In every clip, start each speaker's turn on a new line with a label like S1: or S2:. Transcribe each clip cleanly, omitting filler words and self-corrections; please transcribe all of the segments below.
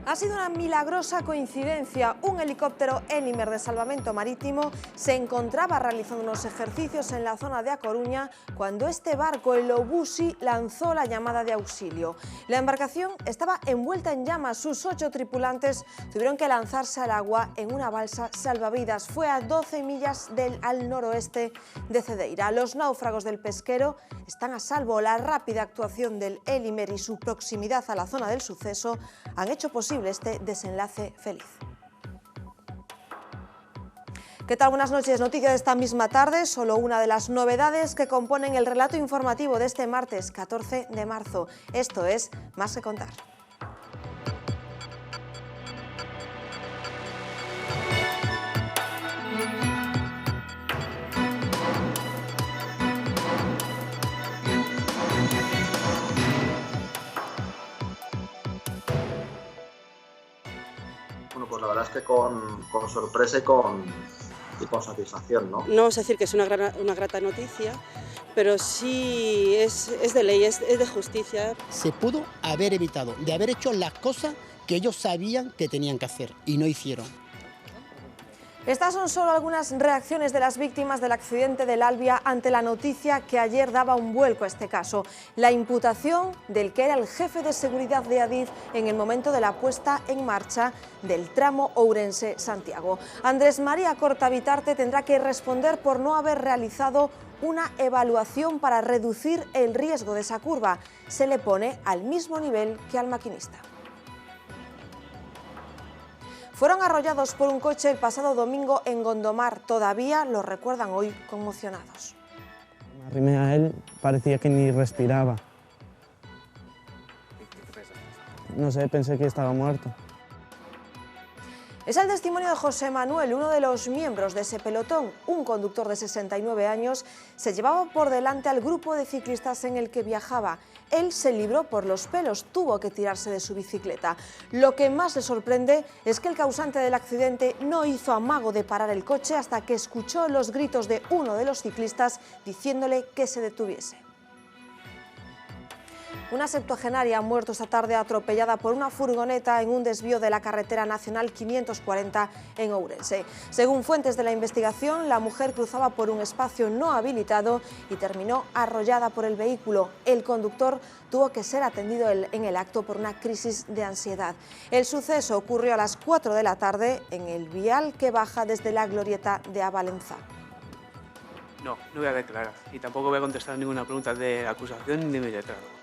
S1: Ha sido una milagrosa coincidencia. Un helicóptero Élimer de salvamento marítimo se encontraba realizando unos ejercicios en la zona de A Coruña cuando este barco, el Obusi, lanzó la llamada de auxilio. La embarcación estaba envuelta en llamas. Sus 8 tripulantes tuvieron que lanzarse al agua en una balsa salvavidas. Fue a 12 millas al noroeste de Cedeira. Los náufragos del pesquero están a salvo. La rápida actuación del Élimer y su proximidad a la zona del suceso han hecho posible este desenlace feliz. ¿Qué tal? Buenas noches. Noticia de esta misma tarde, solo una de las novedades que componen el relato informativo de este martes 14 de marzo. Esto es Más que Contar.
S2: Bueno, pues la verdad es que con sorpresa y con satisfacción, ¿no?
S3: No vamos a decir que es una grata noticia, pero sí es de ley, es de justicia.
S4: Se pudo haber evitado, de haber hecho las cosas que ellos sabían que tenían que hacer y no hicieron.
S1: Estas son solo algunas reacciones de las víctimas del accidente del Albia ante la noticia que ayer daba un vuelco a este caso. La imputación del que era el jefe de seguridad de Adif en el momento de la puesta en marcha del tramo Ourense-Santiago. Andrés María Corta-Bitarte tendrá que responder por no haber realizado una evaluación para reducir el riesgo de esa curva. Se le pone al mismo nivel que al maquinista. Fueron arrollados por un coche el pasado domingo en Gondomar. Todavía lo recuerdan hoy conmocionados.
S5: Me arrimé a él, parecía que ni respiraba. No sé, pensé que estaba muerto.
S1: Es el testimonio de José Manuel, uno de los miembros de ese pelotón. Un conductor de 69 años se llevaba por delante al grupo de ciclistas en el que viajaba. Él se libró por los pelos, tuvo que tirarse de su bicicleta. Lo que más le sorprende es que el causante del accidente no hizo amago de parar el coche hasta que escuchó los gritos de uno de los ciclistas diciéndole que se detuviese. Una septuagenaria ha muerto esta tarde atropellada por una furgoneta en un desvío de la carretera nacional 540 en Ourense. Según fuentes de la investigación, la mujer cruzaba por un espacio no habilitado y terminó arrollada por el vehículo. El conductor tuvo que ser atendido en el acto por una crisis de ansiedad. El suceso ocurrió a las 4 de la tarde en el vial que baja desde la glorieta de Avalenzá.
S6: No voy a declarar y tampoco voy a contestar ninguna pregunta de acusación ni de mi letrado.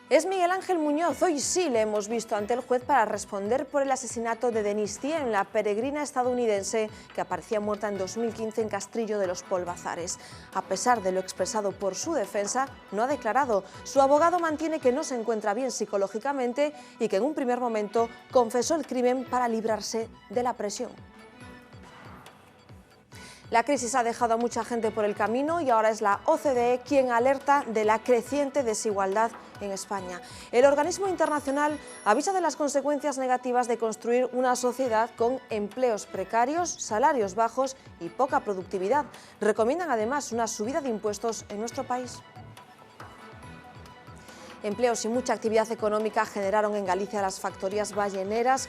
S1: Es Miguel Ángel Muñoz. Hoy sí le hemos visto ante el juez para responder por el asesinato de Denise Tien, la peregrina estadounidense que aparecía muerta en 2015 en Castrillo de los Polvazares. A pesar de lo expresado por su defensa, no ha declarado. Su abogado mantiene que no se encuentra bien psicológicamente y que en un primer momento confesó el crimen para librarse de la presión. La crisis ha dejado a mucha gente por el camino y ahora es la OCDE quien alerta de la creciente desigualdad en España. El organismo internacional avisa de las consecuencias negativas de construir una sociedad con empleos precarios, salarios bajos y poca productividad. Recomiendan además una subida de impuestos en nuestro país. Empleos y mucha actividad económica generaron en Galicia las factorías balleneras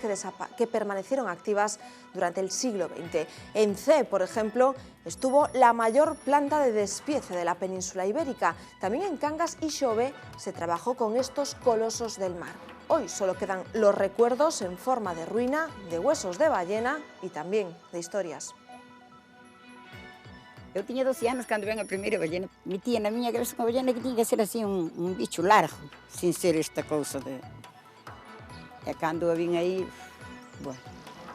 S1: que permanecieron activas durante el siglo XX. En Cee, por ejemplo, estuvo la mayor planta de despiece de la península ibérica. También en Cangas y Xove se trabajó con estos colosos del mar. Hoy solo quedan los recuerdos en forma de ruina, de huesos de ballena y también de historias.
S7: Eu tiña 12 anos cando ven a primeira ballena. Mi tía na miña cabeza unha ballena que tiña que ser así un bicho largo, sin ser esta cousa de... E cando a vin aí, bueno,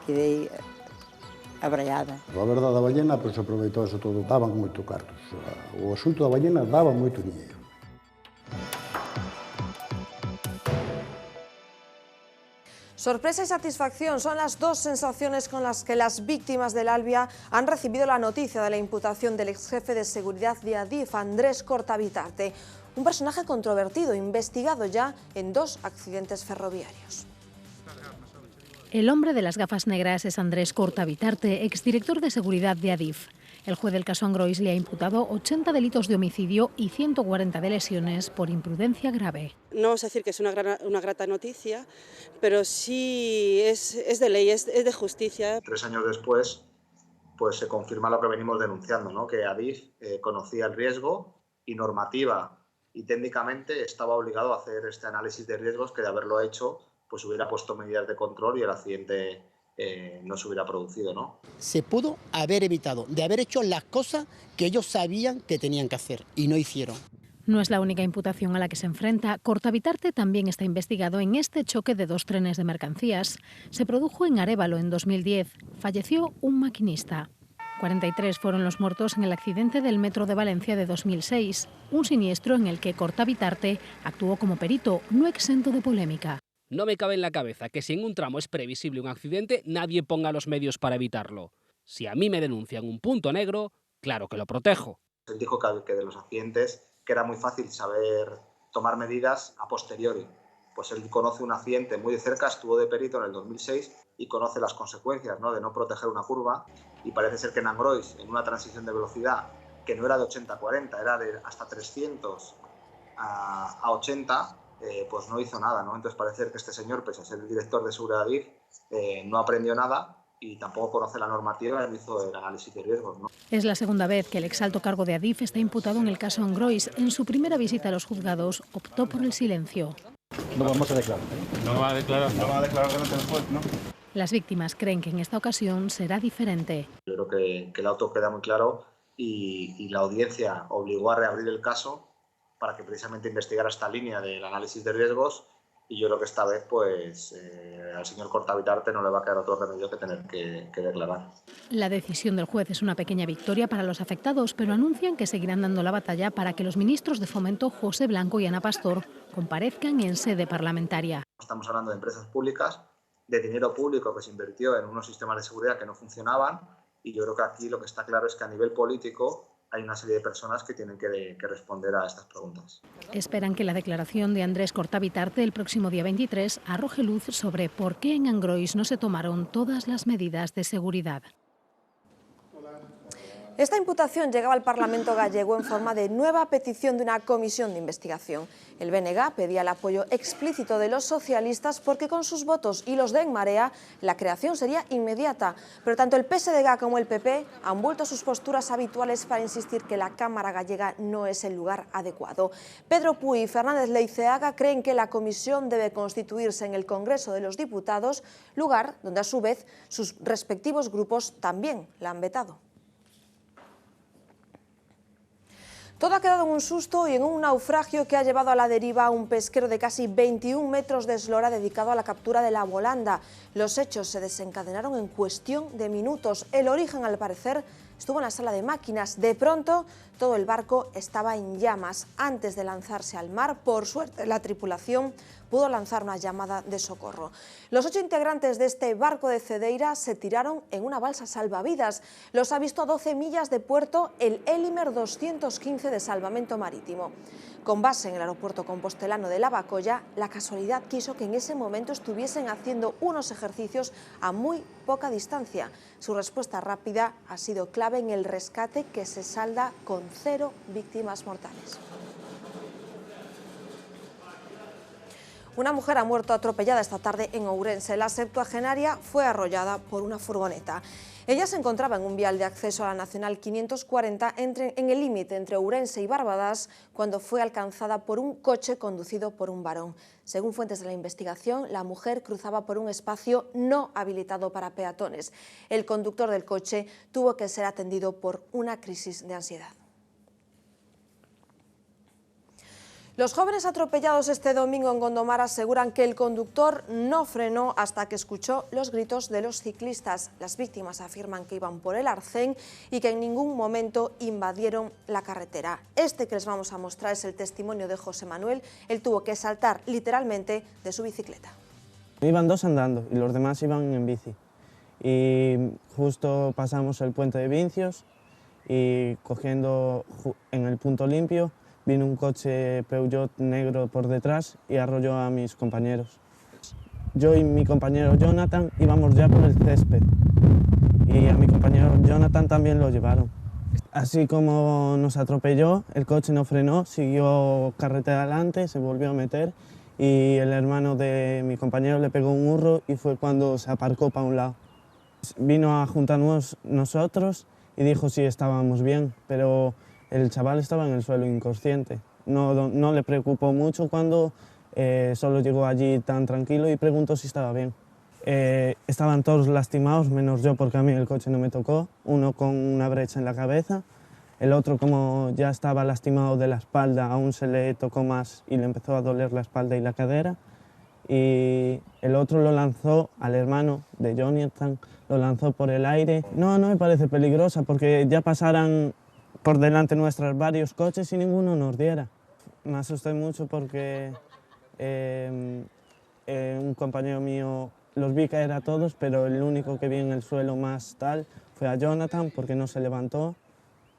S7: quedei abraiada.
S8: A verdade da ballena, pois aproveitou eso todo, daban moito cartos. O asunto da ballena daba moito dinheiro.
S1: Sorpresa y satisfacción son las dos sensaciones con las que las víctimas del Albia han recibido la noticia de la imputación del exjefe de seguridad de Adif, Andrés Corta-Bitarte, un personaje controvertido, investigado ya en 2 accidentes ferroviarios.
S9: El hombre de las gafas negras es Andrés Corta-Bitarte, exdirector de seguridad de Adif. El juez del caso Angrois le ha imputado 80 delitos de homicidio y 140 de lesiones por imprudencia grave.
S3: No vamos a decir que es una grata noticia, pero sí es de ley, es de justicia.
S2: 3 años después, pues se confirma lo que venimos denunciando, ¿no? Que Adif conocía el riesgo y normativa y técnicamente estaba obligado a hacer este análisis de riesgos, que de haberlo hecho pues hubiera puesto medidas de control y el accidente no se hubiera producido, ¿no?
S4: Se pudo haber evitado, de haber hecho las cosas que ellos sabían que tenían que hacer y no hicieron.
S9: No es la única imputación a la que se enfrenta. Cortabitarte también está investigado en este choque de 2 trenes de mercancías. Se produjo en Arévalo en 2010. Falleció un maquinista. 43 fueron los muertos en el accidente del metro de Valencia de 2006, un siniestro en el que Cortabitarte actuó como perito, no exento de polémica.
S10: No me cabe en la cabeza que si en un tramo es previsible un accidente, nadie ponga los medios para evitarlo. Si a mí me denuncian un punto negro, claro que lo protejo.
S2: Él dijo que de los accidentes que era muy fácil saber tomar medidas a posteriori. Pues él conoce un accidente muy de cerca, estuvo de perito en el 2006 y conoce las consecuencias, ¿no?, de no proteger una curva, y parece ser que en Angrois, en una transición de velocidad que no era de 80-40, era de hasta 300 a 80, pues no hizo nada, ¿no? Entonces parece ser que este señor, pese a ser el director de seguridad de Adif, no aprendió nada y tampoco conoce la normativa y hizo el análisis de riesgos, ¿no?
S9: Es la segunda vez que el exalto cargo de Adif está imputado en el caso Angrois. En su primera visita a los juzgados optó por el silencio.
S8: No vamos a declarar.
S11: No va a declarar. No va a declarar delante del juez, ¿no?
S9: Las víctimas creen que en esta ocasión será diferente.
S2: Yo creo que el auto queda muy claro y la audiencia obligó a reabrir el caso para que precisamente investigara esta línea del análisis de riesgos, y yo creo que esta vez pues al señor Cortabitarte no le va a quedar otro remedio que tener que declarar.
S9: La decisión del juez es una pequeña victoria para los afectados, pero anuncian que seguirán dando la batalla para que los ministros de Fomento, José Blanco y Ana Pastor, comparezcan en sede parlamentaria.
S2: Estamos hablando de empresas públicas, de dinero público que se invirtió en unos sistemas de seguridad que no funcionaban, y yo creo que aquí lo que está claro es que a nivel político hay una serie de personas que tienen que responder a estas preguntas.
S9: Esperan que la declaración de Andrés Cortabitarte el próximo día 23 arroje luz sobre por qué en Angrois no se tomaron todas las medidas de seguridad.
S1: Esta imputación llegaba al Parlamento gallego en forma de nueva petición de una comisión de investigación. El BNG pedía el apoyo explícito de los socialistas porque con sus votos y los de En Marea la creación sería inmediata. Pero tanto el PSDG como el PP han vuelto a sus posturas habituales para insistir que la Cámara gallega no es el lugar adecuado. Pedro Puy y Fernández Leiceaga creen que la comisión debe constituirse en el Congreso de los Diputados, lugar donde a su vez sus respectivos grupos también la han vetado. Todo ha quedado en un susto y en un naufragio que ha llevado a la deriva a un pesquero de casi 21 metros de eslora dedicado a la captura de la bolanda. Los hechos se desencadenaron en cuestión de minutos. El origen, al parecer, estuvo en la sala de máquinas. De pronto, todo el barco estaba en llamas. Antes de lanzarse al mar, por suerte, la tripulación pudo lanzar una llamada de socorro. Los 8 integrantes de este barco de Cedeira se tiraron en una balsa salvavidas. Los ha visto a 12 millas de puerto el Élimer 215 de Salvamento Marítimo. Con base en el aeropuerto compostelano de Lavacolla, la casualidad quiso que en ese momento estuviesen haciendo unos ejercicios a muy poca distancia. Su respuesta rápida ha sido clave en el rescate, que se salda con 0 víctimas mortales. Una mujer ha muerto atropellada esta tarde en Ourense. La septuagenaria fue arrollada por una furgoneta. Ella se encontraba en un vial de acceso a la Nacional 540 en el límite entre Ourense y Barbadas cuando fue alcanzada por un coche conducido por un varón. Según fuentes de la investigación, la mujer cruzaba por un espacio no habilitado para peatones. El conductor del coche tuvo que ser atendido por una crisis de ansiedad. Los jóvenes atropellados este domingo en Gondomar aseguran que el conductor no frenó hasta que escuchó los gritos de los ciclistas. Las víctimas afirman que iban por el arcén y que en ningún momento invadieron la carretera. Este que les vamos a mostrar es el testimonio de José Manuel. Él tuvo que saltar literalmente de su bicicleta.
S5: Iban 2 andando y los demás iban en bici. Y justo pasamos el puente de Vincios y cogiendo en el punto limpio, vino un coche Peugeot negro por detrás y arrolló a mis compañeros. Yo y mi compañero Jonathan íbamos ya por el césped y a mi compañero Jonathan también lo llevaron. Así como nos atropelló, el coche no frenó, siguió carretera adelante, se volvió a meter y el hermano de mi compañero le pegó un hurro y fue cuando se aparcó para un lado. Vino a juntarnos nosotros y dijo si estábamos bien, pero el chaval estaba en el suelo inconsciente. No le preocupó mucho cuando solo llegó allí tan tranquilo y preguntó si estaba bien. Estaban todos lastimados, menos yo porque a mí el coche no me tocó, uno con una brecha en la cabeza, el otro como ya estaba lastimado de la espalda, aún se le tocó más y le empezó a doler la espalda y la cadera, y el otro lo lanzó al hermano de Jonathan, lo lanzó por el aire. No me parece peligrosa porque ya pasaran por delante nuestras varios coches y ninguno nos diera. Me asusté mucho porque un compañero mío los vi caer a todos, pero el único que vi en el suelo más tal fue a Jonathan porque no se levantó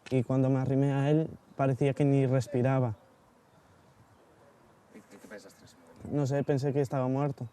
S5: y cuando me arrimé a él parecía que ni respiraba.
S12: ¿Qué pensaste?
S5: No sé, pensé que estaba muerto.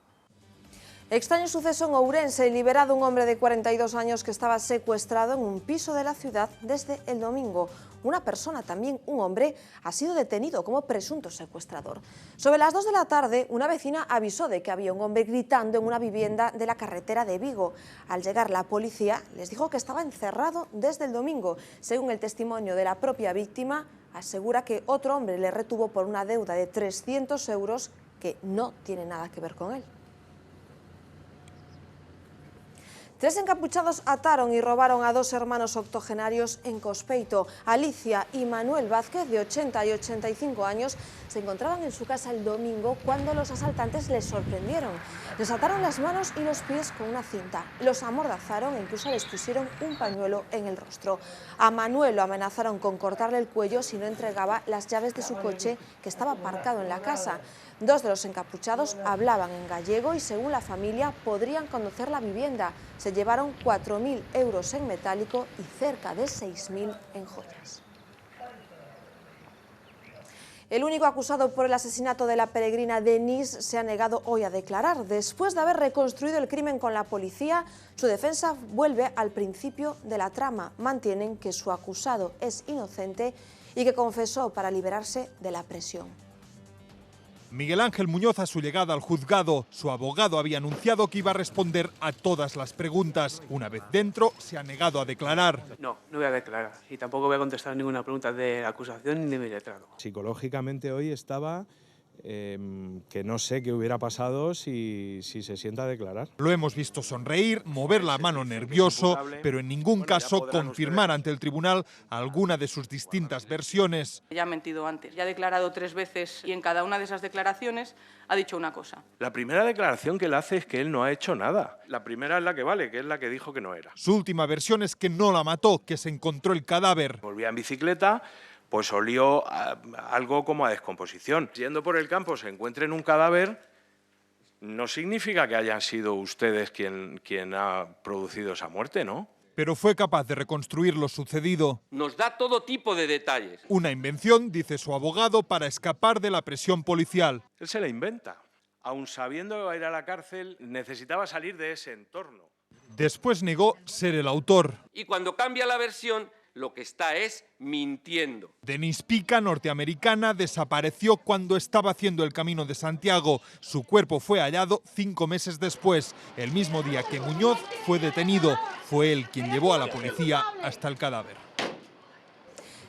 S1: Extraño suceso en Ourense, liberado un hombre de 42 años que estaba secuestrado en un piso de la ciudad desde el domingo. Una persona, también un hombre, ha sido detenido como presunto secuestrador. Sobre las 2 de la tarde, una vecina avisó de que había un hombre gritando en una vivienda de la carretera de Vigo. Al llegar la policía, les dijo que estaba encerrado desde el domingo. Según el testimonio de la propia víctima, asegura que otro hombre le retuvo por una deuda de 300 euros que no tiene nada que ver con él. 3 encapuchados ataron y robaron a 2 hermanos octogenarios en Cospeito. Alicia y Manuel Vázquez, de 80 y 85 años, se encontraban en su casa el domingo cuando los asaltantes les sorprendieron. Les ataron las manos y los pies con una cinta, los amordazaron e incluso les pusieron un pañuelo en el rostro. A Manuel lo amenazaron con cortarle el cuello si no entregaba las llaves de su coche que estaba aparcado en la casa. 2 de los encapuchados hablaban en gallego y, según la familia, podrían conocer la vivienda. Se llevaron 4.000 euros en metálico y cerca de 6.000 en joyas. El único acusado por el asesinato de la peregrina Denise se ha negado hoy a declarar. Después de haber reconstruido el crimen con la policía, su defensa vuelve al principio de la trama. Mantienen que su acusado es inocente y que confesó para liberarse de la presión.
S13: Miguel Ángel Muñoz, a su llegada al juzgado, su abogado había anunciado que iba a responder a todas las preguntas. Una vez dentro, se ha negado a declarar.
S6: No voy a declarar y tampoco voy a contestar ninguna pregunta de la acusación ni de mi letrado.
S14: Psicológicamente hoy estaba que no sé qué hubiera pasado si se sienta a declarar.
S13: Lo hemos visto sonreír, mover la mano nervioso, pero en ningún caso confirmar ante el tribunal alguna de sus distintas versiones.
S15: Ya ha mentido antes, ya ha declarado 3 veces y en cada una de esas declaraciones ha dicho una cosa.
S14: La primera declaración que él hace es que él no ha hecho nada. La primera es la que vale, que es la que dijo que no era.
S13: Su última versión es que no la mató, que se encontró el cadáver.
S14: Volvía en bicicleta, pues olió algo como a descomposición. Yendo por el campo se encuentren un cadáver, no significa que hayan sido ustedes quien ha producido esa muerte, ¿no?
S13: Pero fue capaz de reconstruir lo sucedido.
S16: Nos da todo tipo de detalles.
S13: Una invención, dice su abogado, para escapar de la presión policial.
S14: Él se la inventa. Aun sabiendo que va a ir a la cárcel, necesitaba salir de ese entorno.
S13: Después negó ser el autor.
S16: Y cuando cambia la versión, lo que está es mintiendo.
S13: Denise Pica, norteamericana, desapareció cuando estaba haciendo el Camino de Santiago. Su cuerpo fue hallado 5 meses después, el mismo día que Muñoz fue detenido. Fue él quien llevó a la policía hasta el cadáver.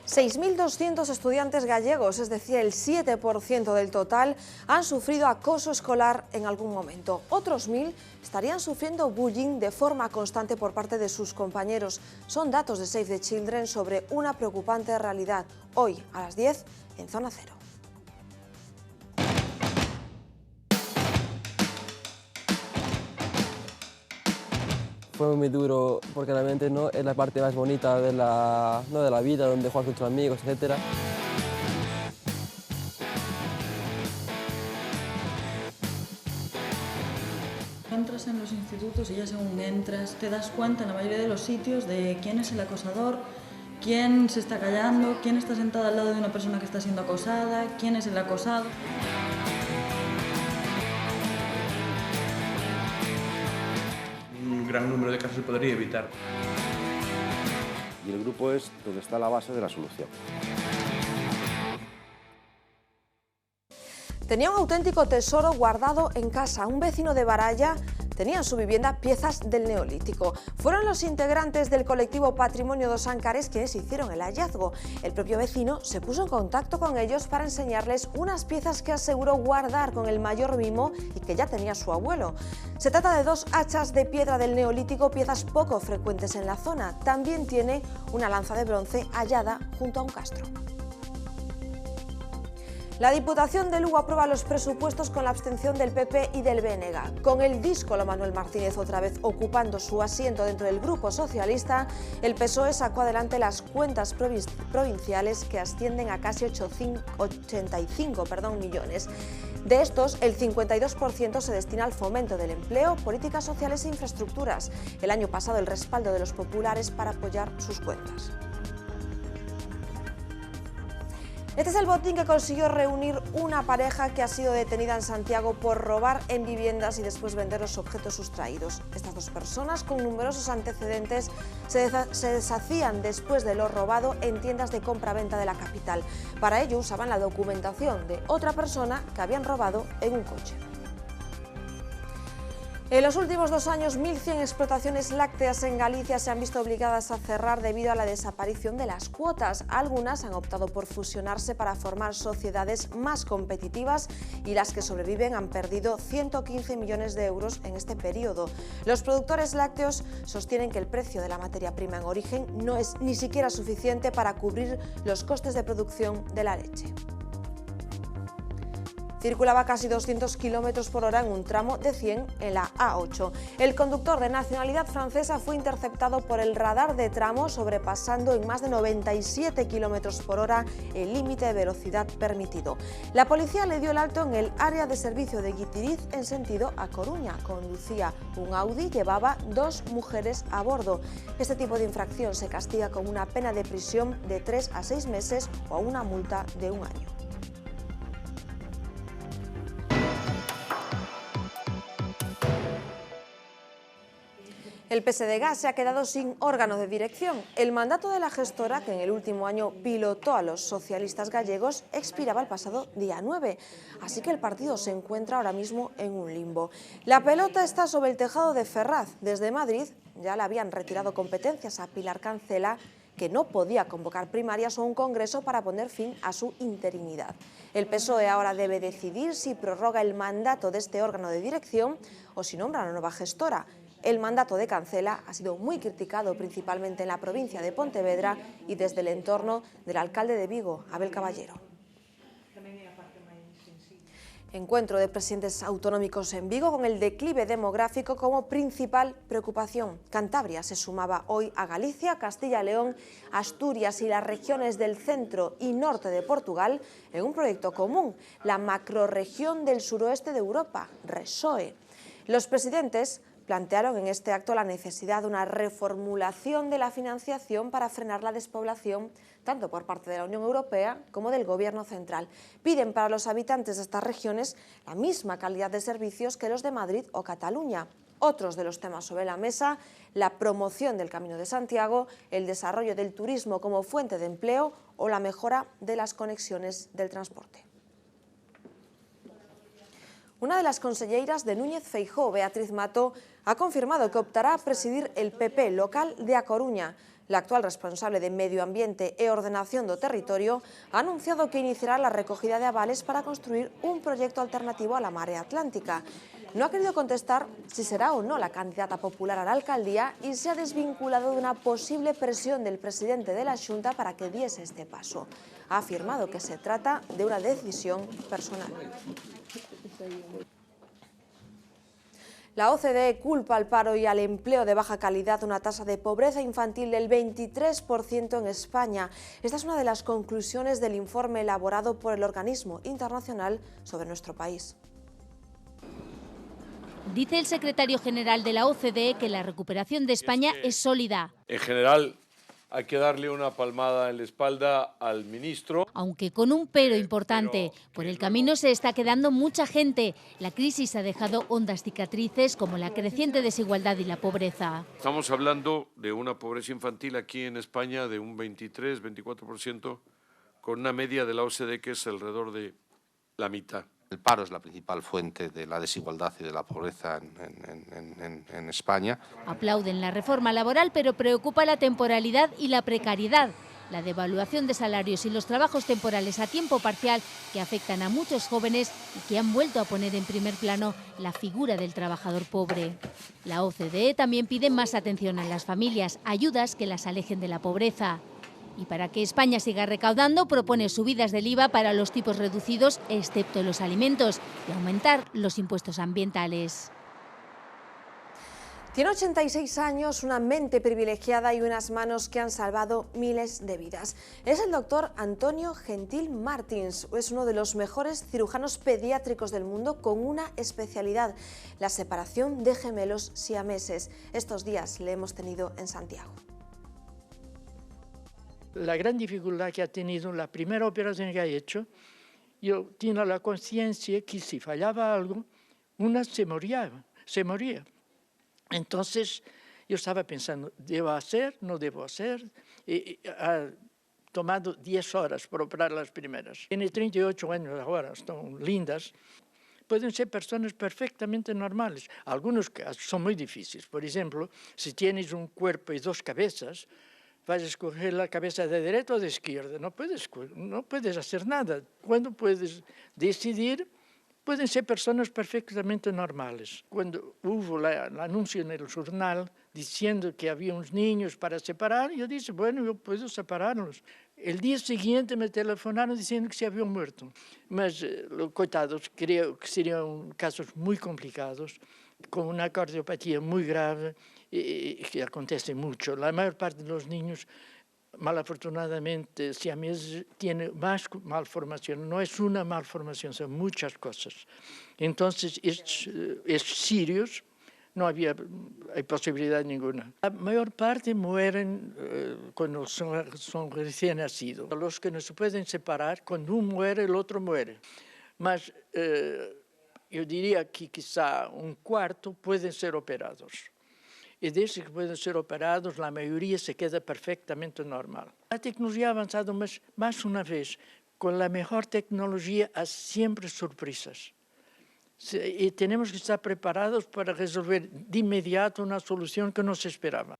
S1: 6.200 estudiantes gallegos, es decir, el 7% del total, han sufrido acoso escolar en algún momento. Otros 1.000 estarían sufriendo bullying de forma constante por parte de sus compañeros. Son datos de Save the Children sobre una preocupante realidad. Hoy, a las 10, en Zona Cero.
S17: Fue muy duro porque realmente no es la parte más bonita de la vida, donde juegas con tus amigos, etc.
S18: Entras en los institutos y ya según entras te das cuenta en la mayoría de los sitios de quién es el acosador, quién se está callando, quién está sentado al lado de una persona que está siendo acosada, quién es el acosado.
S11: Un gran número de casos se podría evitar.
S12: y el grupo es donde está la base de la solución.
S1: Tenía un auténtico tesoro guardado en casa. Un vecino de Baralla tenía en su vivienda piezas del Neolítico. Fueron los integrantes del colectivo Patrimonio dos Ancares quienes hicieron el hallazgo. El propio vecino se puso en contacto con ellos para enseñarles unas piezas que aseguró guardar con el mayor mimo y que ya tenía su abuelo. Se trata de 2 hachas de piedra del Neolítico, piezas poco frecuentes en la zona. También tiene una lanza de bronce hallada junto a un castro. La Diputación de Lugo aprueba los presupuestos con la abstención del PP y del BNG. Con el díscolo Manuel Martínez otra vez ocupando su asiento dentro del Grupo Socialista, el PSOE sacó adelante las cuentas provinciales que ascienden a casi 85 millones. De estos, el 52% se destina al fomento del empleo, políticas sociales e infraestructuras. El año pasado, el respaldo de los populares para apoyar sus cuentas. Este es el botín que consiguió reunir una pareja que ha sido detenida en Santiago por robar en viviendas y después vender los objetos sustraídos. Estas 2 personas, con numerosos antecedentes, se deshacían después de lo robado en tiendas de compra-venta de la capital. Para ello usaban la documentación de otra persona que habían robado en un coche. En los últimos 2 años, 1.100 explotaciones lácteas en Galicia se han visto obligadas a cerrar debido a la desaparición de las cuotas. Algunas han optado por fusionarse para formar sociedades más competitivas y las que sobreviven han perdido 115 millones de euros en este periodo. Los productores lácteos sostienen que el precio de la materia prima en origen no es ni siquiera suficiente para cubrir los costes de producción de la leche. Circulaba casi 200 km por hora en un tramo de 100 en la A8. El conductor de nacionalidad francesa fue interceptado por el radar de tramo, sobrepasando en más de 97 km por hora el límite de velocidad permitido. La policía le dio el alto en el área de servicio de Guitiriz en sentido a Coruña. Conducía un Audi, llevaba 2 mujeres a bordo. Este tipo de infracción se castiga con una pena de prisión de 3 a 6 meses o una multa de 1 año. El PSDG se ha quedado sin órgano de dirección. El mandato de la gestora, que en el último año pilotó a los socialistas gallegos, expiraba el pasado día 9. Así que el partido se encuentra ahora mismo en un limbo. La pelota está sobre el tejado de Ferraz. Desde Madrid ya le habían retirado competencias a Pilar Cancela, que no podía convocar primarias o un congreso para poner fin a su interinidad. El PSOE ahora debe decidir si prorroga el mandato de este órgano de dirección o si nombra a una nueva gestora. El mandato de Cancela ha sido muy criticado principalmente en la provincia de Pontevedra y desde el entorno del alcalde de Vigo, Abel Caballero. Encuentro de presidentes autonómicos en Vigo con el declive demográfico como principal preocupación. Cantabria se sumaba hoy a Galicia, Castilla y León, Asturias y las regiones del centro y norte de Portugal en un proyecto común, la macrorregión del suroeste de Europa, RESOE. Los presidentes plantearon en este acto la necesidad de una reformulación de la financiación para frenar la despoblación, tanto por parte de la Unión Europea como del Gobierno central. Piden para los habitantes de estas regiones la misma calidad de servicios que los de Madrid o Cataluña. Otros de los temas sobre la mesa: la promoción del Camino de Santiago, el desarrollo del turismo como fuente de empleo o la mejora de las conexiones del transporte. Una de las conselleiras de Núñez Feijóo, Beatriz Mato, ha confirmado que optará a presidir el PP local de A Coruña. La actual responsable de Medio Ambiente e Ordenación do Territorio ha anunciado que iniciará la recogida de avales para construir un proyecto alternativo a la Marea Atlántica. No ha querido contestar si será o no la candidata popular a la alcaldía y se ha desvinculado de una posible presión del presidente de la Xunta para que diese este paso. Ha afirmado que se trata de una decisión personal. La OCDE culpa al paro y al empleo de baja calidad, una tasa de pobreza infantil del 23% en España. Esta es una de las conclusiones del informe elaborado por el organismo internacional sobre nuestro país.
S19: Dice el secretario general de la OCDE que la recuperación de España es sólida.
S14: En general,
S19: hay que darle una palmada en la espalda al ministro.
S20: Aunque con un pero importante, por el camino se está quedando mucha gente. La crisis ha dejado hondas cicatrices como la creciente desigualdad y la pobreza.
S19: Estamos hablando de una pobreza infantil aquí en España de un 23-24%, con una media de la OCDE que es alrededor de la mitad.
S21: El paro es la principal fuente de la desigualdad y de la pobreza en España.
S20: Aplauden la reforma laboral, pero preocupa la temporalidad y la precariedad, la devaluación de salarios y los trabajos temporales a tiempo parcial que afectan a muchos jóvenes y que han vuelto a poner en primer plano la figura del trabajador pobre. La OCDE también pide más atención a las familias, ayudas que las alejen de la pobreza. Y para que España siga recaudando, propone subidas del IVA para los tipos reducidos, excepto los alimentos, y aumentar los impuestos ambientales.
S1: Tiene 86 años, una mente privilegiada y unas manos que han salvado miles de vidas. Es el doctor Antonio Gentil Martins. Es uno de los mejores cirujanos pediátricos del mundo con una especialidad, la separación de gemelos siameses. Estos días le hemos tenido en Santiago.
S22: La gran dificultad que ha tenido la primera operación que ha hecho, yo tenía la conciencia que si fallaba algo, una se moría. Entonces yo estaba pensando, ¿debo hacer? ¿No debo hacer? Ha tomado 10 horas para operar las primeras. Tiene 38 años ahora, están lindas. Pueden ser personas perfectamente normales. Algunos casos son muy difíciles. Por ejemplo, si tienes un cuerpo y dos cabezas, vas a escoger la cabeza de derecha o de izquierda. No puedes hacer nada. Cuando puedes decidir, pueden ser personas perfectamente normales. Cuando hubo el anuncio en el jornal diciendo que había unos niños para separar, yo dije, bueno, yo puedo separarlos. El día siguiente me telefonaron diciendo que se habían muerto. Mas, coitados, creo que serían casos muy complicados, con una cardiopatía muy grave, que acontece mucho. La mayor parte de los niños, malafortunadamente, siameses, tiene más malformación. No es una malformación, son muchas cosas. Entonces, es serios, no hay posibilidad ninguna. La mayor parte mueren cuando son recién nacidos. Los que no se pueden separar, cuando uno muere, el otro muere. Mas yo diría que quizá un cuarto pueden ser operados. Y de esos que pueden ser operados, la mayoría se queda perfectamente normal. La tecnología ha avanzado más una vez. Con la mejor tecnología hay siempre sorpresas. Y tenemos que estar preparados para resolver de inmediato una solución que no se esperaba.